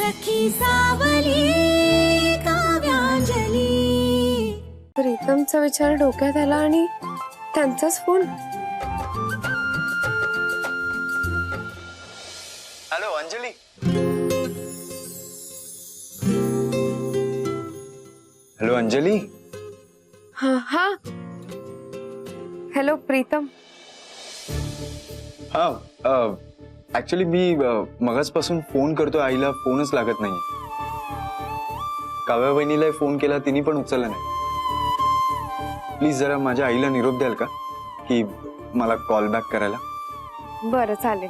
सखी सावली काव्यांजली। प्रीतमचा विचार डोक्यात आला आणि त्यांचाच phone. Hello Anjali. Hello Anjali. हा हॅलो प्रीतम। हा ऍक्च्युली मी मगाचपासून फोन करतोय आईला, फोनच लागत नाही। काव्या वहिनीला फोन केला, तिने पण उचलला नाही। प्लीज जरा माझ्या आईला निरोप द्याल का की मला कॉल बॅक करायला? बरं चालेल।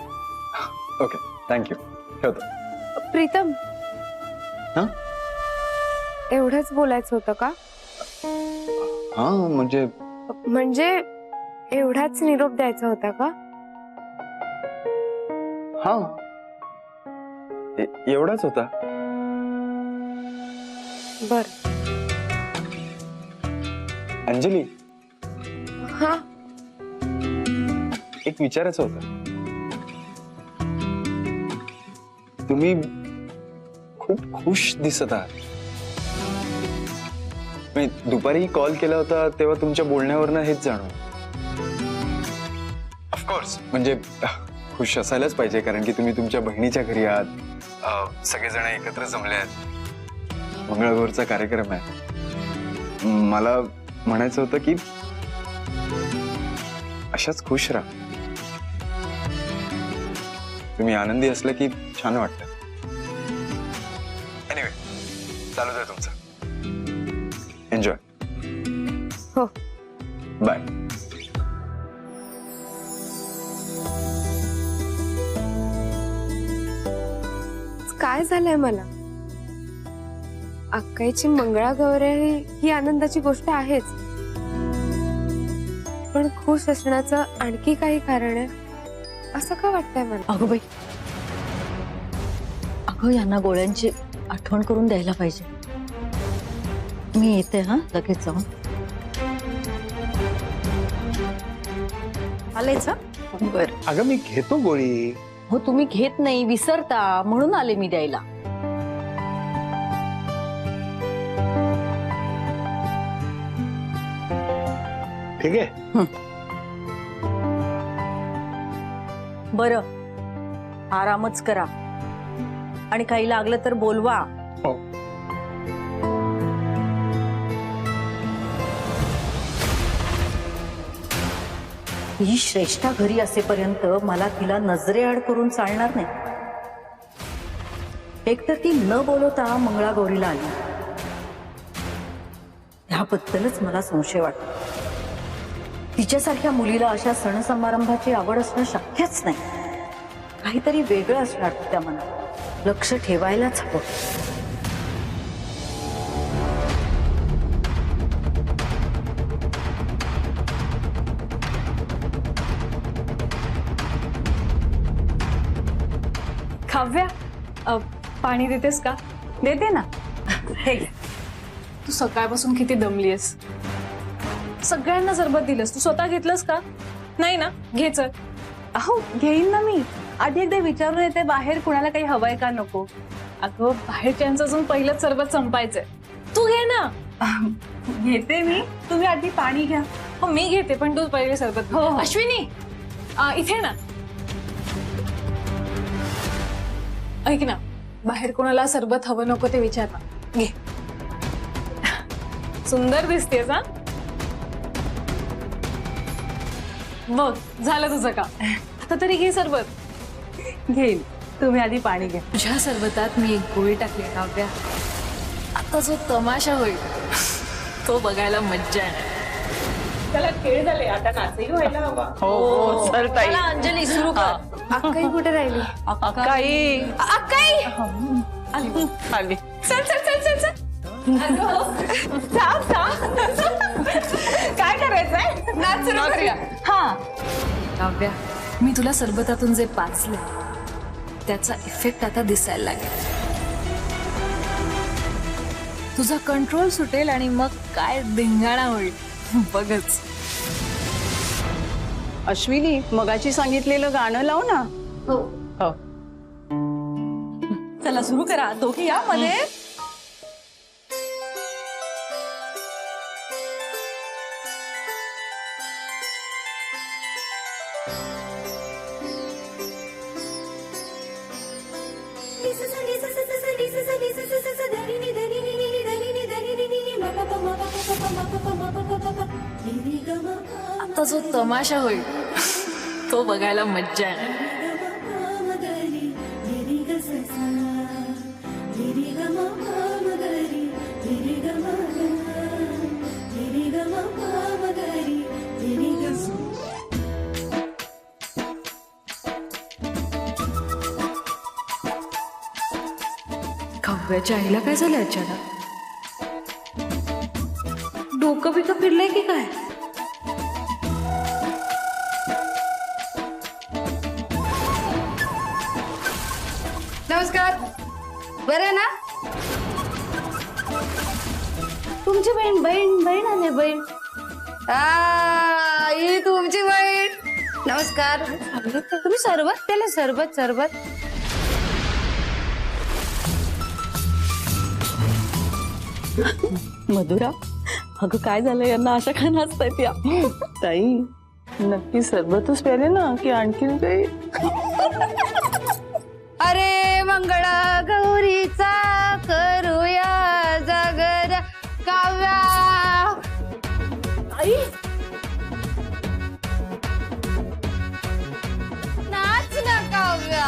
ओके थँक्यू, ठेवतो। प्रीतम हा एवढंच बोलायचं होतं का? हा म्हणजे एवढाच निरोप द्यायचा होता का? हा एवढाच होता। बर। अंजली हा एक विचारायचं होतं। तुम्ही खूप खुश दिसत आहात। मी दुपारी कॉल केला होता तेव्हा तुमच्या बोलण्यावरनं हेच जाणवलं। ऑफकोर्स म्हणजे खुश असायलाच पाहिजे, कारण की तुम्ही तुमच्या बहिणीच्या घरी आहात, सगळेजण एकत्र जमले आहेत, मंगळागौरचा कार्यक्रम आहे। मला म्हणायचं होतं की अशाच खुश राहा। तुम्ही आनंदी असलं की छान वाटतं। एनिवे चालू द्या तुमचं, एन्जॉय। हो बाय। काय झालंय मला? अक्काईची मंगळागौर ही आनंदाची गोष्ट आहेच, पण खुश असण्याचं आणखी काही कारण आहे असं का वाटतंय मला? अगं बाई, अगं यांना गोळ्यांची आठवण करून द्यायला पाहिजे। मी येते हा लगेच जाऊन। आलेच हा? बर। अगं मी घेतो गोळी। हो तुम्ही घेत नाही, विसरता, म्हणून आले मी द्यायला। ठीक आहे। बरं आरामच करा आणि काही लागलं तर बोलवा। हो। ही श्रेष्ठा घरी असेपर्यंत मला तिला नजरेआड करून चालणार नाही। एकतर ती न बोलवता मंगळागौरीला आली, त्याबद्दलच मला संशय वाटतो। तिच्यासारख्या मुलीला अशा सण समारंभाची आवड असणं शक्यच नाही। काहीतरी वेगळं असणार त्या मनात, लक्ष ठेवायलाच हवं। काव्या पाणी देतेस का? देते ना। हे घे। तू सकाळपासून किती दमलीयस, सगळ्यांना सरबत दिलंस, तू स्वतः घेतलंस का? नाही ना, घे चल। अहो घेईन ना मी, आधी एकदा विचारून येते बाहेर कुणाला काही हवंय का नको। अगं बाहेरच्यांचं अजून पहिलंच सरबत संपायचंय, तू घे ना। घेते मी, तुम्ही आधी पाणी घ्या। हो मी घेते, पण तू पहिले सरबत। हो, हो। अश्विनी इथे ना, ऐक ना, बाहेर कोणाला सरबत हवं नको ते विचार ना, घे। सुंदर दिसतेस हा, बघ झालं तुझं का? आता तरी घे सरबत। घेईन, तुम्ही आधी पाणी घ्या। तुझ्या सरबतात मी एक गोळी टाकली काव्या, आता जो तमाशा होईल तो बघायला मज्जा आहे। त्याला खेळ झाले, आता नाचही व्हायला हवा। हो चल ताई। चला अंजली सुरू कर। अक्काई कुठे राहिली? अक्काई अक्काई आली। चल चल चल चल चल। काय करायचंय? नाच सुरू करूया। हा काव्या, मी तुला सरबतातून जे पाचले त्याचा इफेक्ट आता दिसायला लागेल। तुझा कंट्रोल सुटेल आणि मग काय धिंगाणा होईल बघच। अश्विनी, मगाची सांगितलेलं गाणं लाव ना। हो हो चला चला सुरू करा दोघी या मध्ये. आता जो तमाशा होईल तो बघायला मज्जा आहे. काव्याच्या आईला काय झालं अचानक? डोकं बिकं फिरलंय की काय? नमस्कार. बरं ना? तुमची बहीण बहीण बहीण आले बहीण. ही तुमची बहीण. नमस्कार. तुम्ही सरबत त्याला सरबत सरबत. मधुरा अगं काय झालं यांना अशा का नाचतायत या? ताई नक्की सरबतच प्याले ना की आणखीन काही? अरे मंगळा गौरीचा करूया जागर काव्या. आई नाच ना काव्या.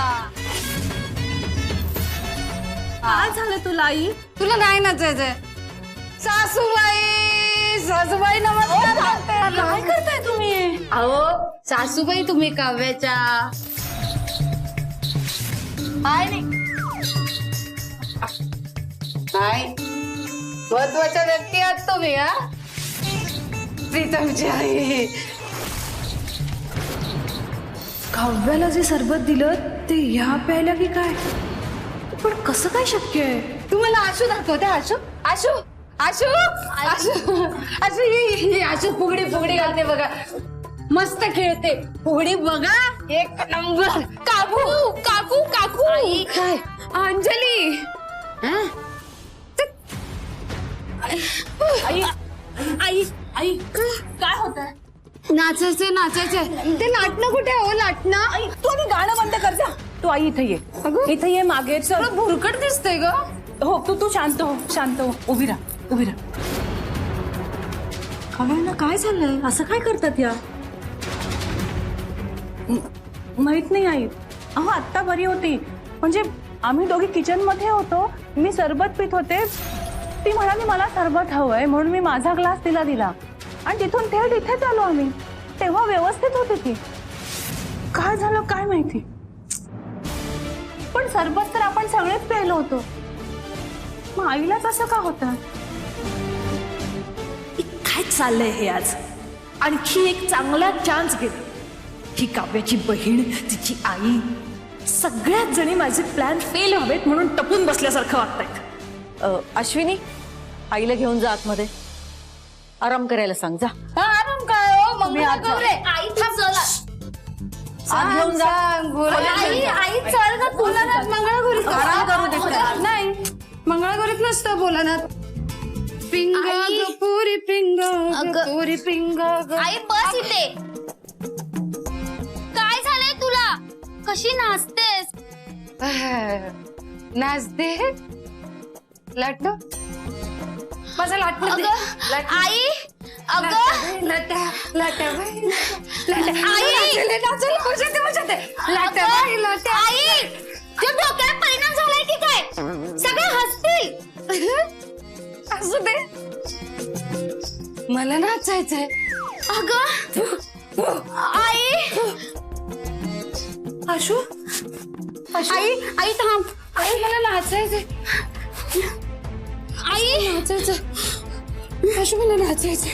काय झालं तुला आई? तुला नाही नाचायचंय? सासूबाई सासूबाई नमस्कार. काय करताय तुम्ही? अहो सासूबाई तुम्ही काव्याच्या. नाही महत्वाच्या व्यक्ती आहात तुम्ही. प्रीतमची आई. काव्याला जे सरबत दिलं ते ह्या प्यायला की काय? पण कसं काय शक्य आहे? तुम्हाला आशू दाखवते. आशू आशू आशू आशू आशू ही आशू फुगडी फुगडी घालते बघा. मस्त खेळते फुगडी बघा. एक नंबर. काकू काकू काकू. आई काय? अंजली. आई आई आई काय होत आहे? नाचायचंय नाचायचंय. ते लाटणं कुठे हो? लाटणं. आई तू आधी गाणं बंद कर जा. तू आई इथे ये. इथे ये मागे चल. भुरकट दिसतंय ग. हो तू शांत हो शांत हो. उभी राहा उभी राहा. काव्यांना काय झालंय? असं काय करतात या? माहित नाही आई. अहो आत्ता बरी होती. म्हणजे आम्ही दोघी किचन मध्ये होतो. मी सरबत पित होते. ती म्हणाली मला सरबत हवंय म्हणून मी माझा ग्लास तिला दिला आणि तिथून थेट इथेच आलो आम्ही. तेव्हा व्यवस्थित होती ती. काय झालं काय माहिती. पण सरबत तर आपण सगळेच प्यायलो होतो. मग आईलाच असं का होतं? काय चाललंय हे आज? आणखी एक चांगला चान्स गेला. ही काव्याची बहीण तिची आई सगळ्याच जणी माझे प्लॅन फेल व्हावेत म्हणून टपून बसल्यासारखं वागतायत. अश्विनी आईला घेऊन जा आतमध्ये. आराम करायला सांग जा. आराम काय हो? मी आत मंगळा गौरी. आई चला. आत घेऊन जा. आई आई चल ग. बोलानात मंगळागौरीत आराम करू दे त्याला. नाही मंगळागौरीत नसतं बोलानात. पिंगा ग पुरी पिंगा ग पुरी पिंगा ग. आई बस इथे. काय झालंय तुला? कशी नाचतेस? नाचते. लाटो माझा लाटणं दे. अगं आई अगं लाटा लाटा बाई लाटा. आई! नाचले नाचले मजा दे. लाटा अगं, बाई लाटा. आई तुझ्या डोक्याला परिणाम झालाय की काय? सगळे हसतील. असू दे. मला नाचायचंय. अगं आई आशू आई आई थांब. आई मला नाचायचंय. आई नाचायचं आशू मला नाचायचंय.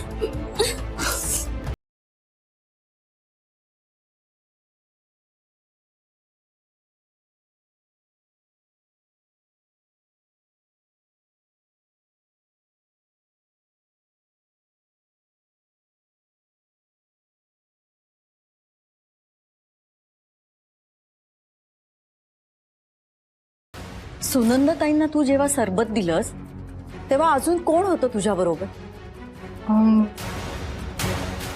सुनंदाताईंना तू जेव्हा सरबत दिलंस तेव्हा अजून कोण होतं तुझ्या बरोबर?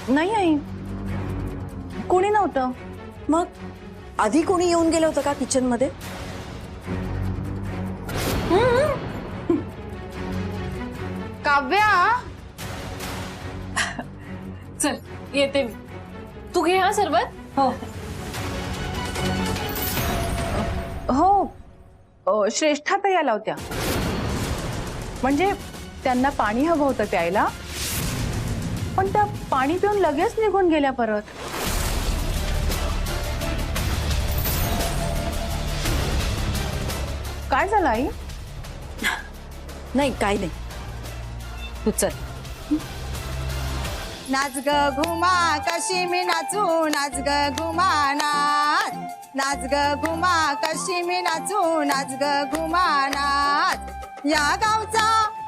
नाही आई, कोणी नव्हतं. मग आधी कोणी येऊन गेलं होतं का किचन मध्ये? काव्या, चल येते मी. तू घे हा सरबत. हो हो, श्रेष्ठाताई आल्या होत्या. म्हणजे त्यांना पाणी हवं होतं प्यायला, पण त्या पाणी पिऊन लगेच निघून गेल्या परत. काय झालं आई? नाही काय नाही, तू चल. नाच ग घुमा कशी मी नाचू, नाच ग घुमा नाच. नाच ग घुमा कशी मी नाचू, नाच ग घुमा नाच. या गावचा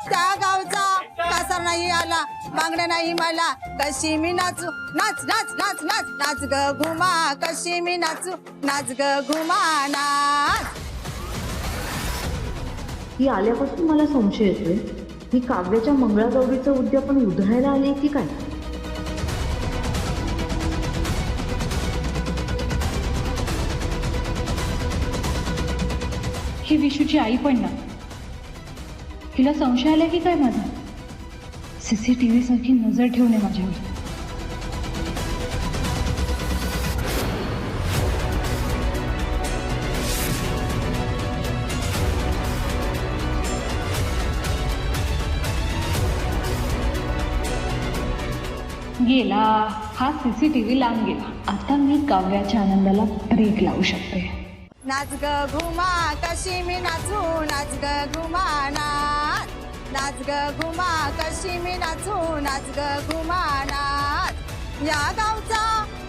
त्या गावचा कसा नाही आला, मागणं नाही मला, कशी मी नाचू, नाच नाच नाच नाच. नाच ग घुमा कशी मी नाचू, नाच ग घुमा नाच. ही आल्यापासून मला संशय येतोय, ही काव्याच्या मंगळागौरीचं उद्यापन उधळायला आली की काय? ही विशूची आई पण ना, हिला संशय आला की काय माझा? सीसीटीव्ही सारखी नजर ठेवणे माझ्यावर. गेला हा सीसीटीव्ही लांब गेला. आता मी काव्याच्या आनंदाला ब्रेक लावू शकते. नाच ग घुमा कशी मी नाचू, नाच ग घुमा नाच. नाच ग घुमा कशी मी नाचू, नाच ग घुमा नाच. या गावचा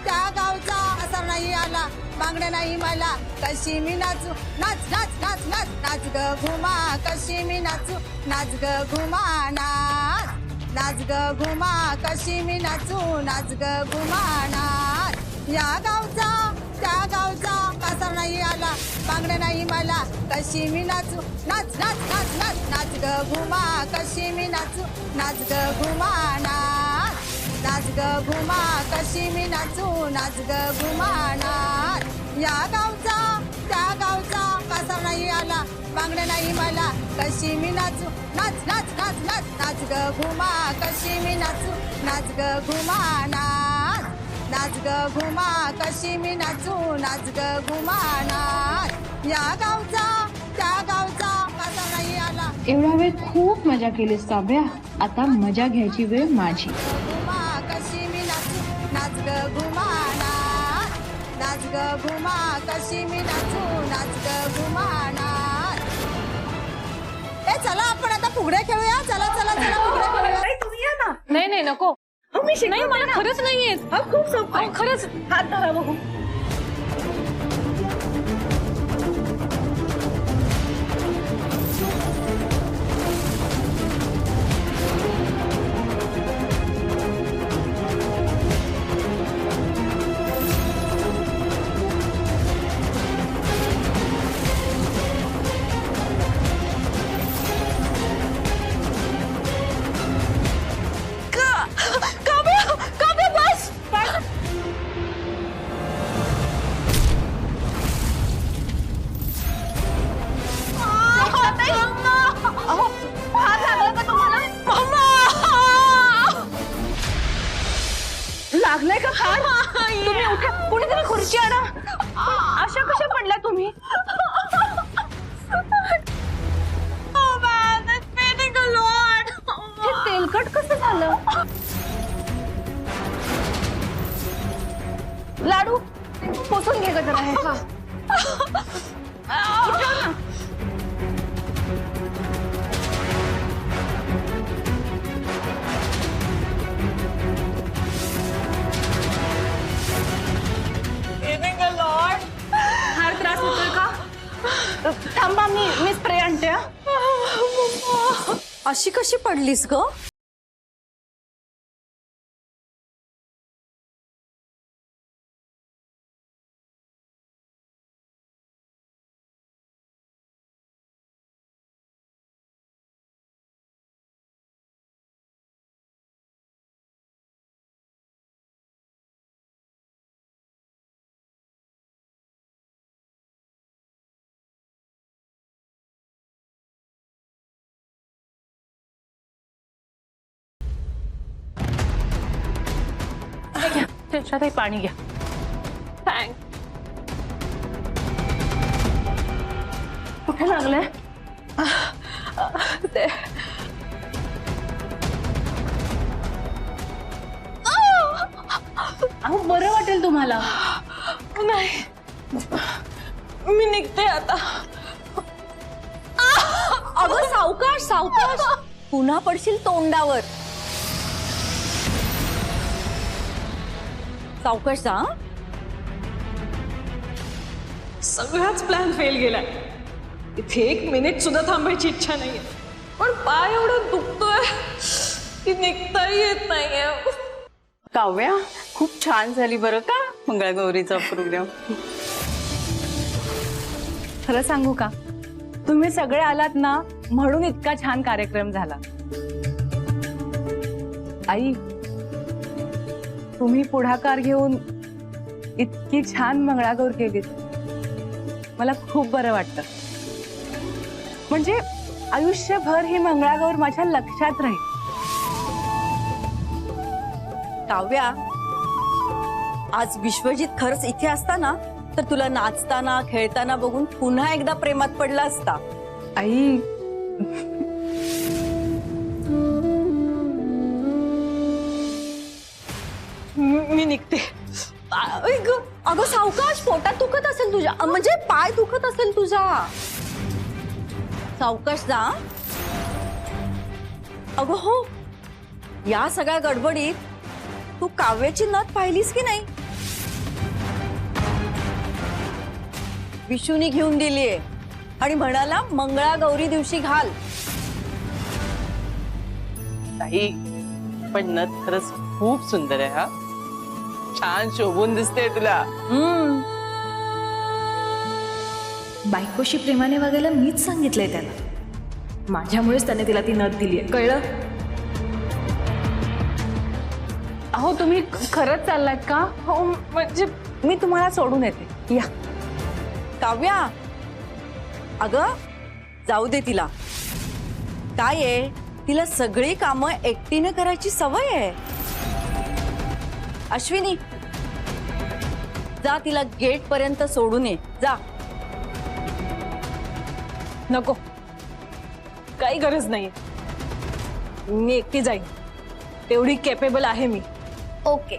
त्या गावचा असा नाही आला, मागणं नाही मला, कशी मी नाचू, नाच नाच नाच नाच. नाच ग घुमा कशी मी नाचू, नाच ग घुमा नाच. नाच ग घुमा कशी मी नाचू, नाच ग घुमा नाच. या गावचा त्या गावचा कसा नाही आला, मागणं नाही मला, कशी मी नाचू, नाच नाच नाच नाच. नाच ग घुमा कशी मी नाचू, नाच ग घुमा नाच. नाच ग घुमा कशी मी नाचू, नाच ग घुमा नाच. या गावचा त्या गावचा कसा नाही आला, मागणं नाही मला, कशी मी नाचू, नाच नाच नाच नाच. नाच ग घुमा कशी मी नाचू, नाच ग घुमा नाच. नाच ग घुमा कशी मी नाचू, नाच ग घुमा नाच. या गावचा त्या गावचा कसा नाही आला. एवढा वेळ खूप मजा केलीस काव्या, आता मजा घ्यायची वेळ माझी. घुमा कशी मी नाचू, नाच ग घुमा नाच. नाच ग घुमा कशी मी नाचू, नाच ग घुमा नाच. ए चला आपण आता फुगड्या खेळूया. चला चला चला फुगड्या खेळूया. तुम्ही या ना. नाही नाही नको. नाही मला खरंच नाहीये. खूप सोपं खरंच. हात धरा बघू. लागलंय का काय? तुम्ही उठा, कोणीतरी खुर्ची आणा. अशा कशा पडल्या तुम्ही? हे तेलकट कसं झालं? लाडू पोसून घे ग जरा हे. उठा ना. फार त्रास होतोय का? थांबा मी स्प्रे आणते. अशी कशी पडलीस ग? त्याच्यातही पाणी घ्या. थँक. कुठे लागलंय? ते अहो बरं वाटेल तुम्हाला. नाही, मी निघते आता. अगं सावकाश सावकाश, पुन्हा पडशील तोंडावर. सावकाश जा. हं? सगळाच प्लॅन फेल गेलाय. इथे 1 मिनिट सुद्धा थांबायची इच्छा नाहीये, पण पाय एवढं दुखतोय की निघताही येत नाहीये. काव्या खूप छान झाली बरं का मंगळागौरीचा प्रोग्राम. खरं सांगू का, तुम्ही सगळे आलात ना म्हणून इतका छान कार्यक्रम झाला. आई, तुम्ही पुढाकार घेऊन इतकी छान मंगळागौर केली, मला खूप बरं वाटतं. म्हणजे आयुष्यभर ही मंगळागौर माझ्या लक्षात राहील. काव्या, आज विश्वजित खरंच इथे असता ना तर तुला नाचताना खेळताना बघून पुन्हा एकदा प्रेमात पडला असता. आई, मी निघते. अगं सावकाश, पोटात दुखत असेल तुझ्या, म्हणजे पाय दुखत असेल तुझा. सावकाश जा. अगं हो, या सगळ्या गडबडीत तू काव्याची नथ पाहिलीस की नाही? विशूनी घेऊन दिलीये आणि म्हणाला मंगळागौरी दिवशी घाल. ताई, पण नथ खरंच खूप सुंदर आहे. हा, छान शोभून दिसते तुला. बायकोशी प्रेमाने वागायला मीच सांगितलंय त्याला. माझ्यामुळेच त्याने तिला ती नथ दिलीये, कळलं? अहो तुम्ही खरंच चाललात का? हो, म्हणजे मी तुम्हाला सोडून येते, या. काव्या, अगं जाऊ दे तिला. काय आहे, तिला सगळी कामं एकटीने करायची सवय आहे. अश्विनी, जा तिला गेट पर्यंत सोडून ये, जा. नको, काही गरज नाही. मी एकटी जाईन, तेवढी केपेबल आहे मी. ओके.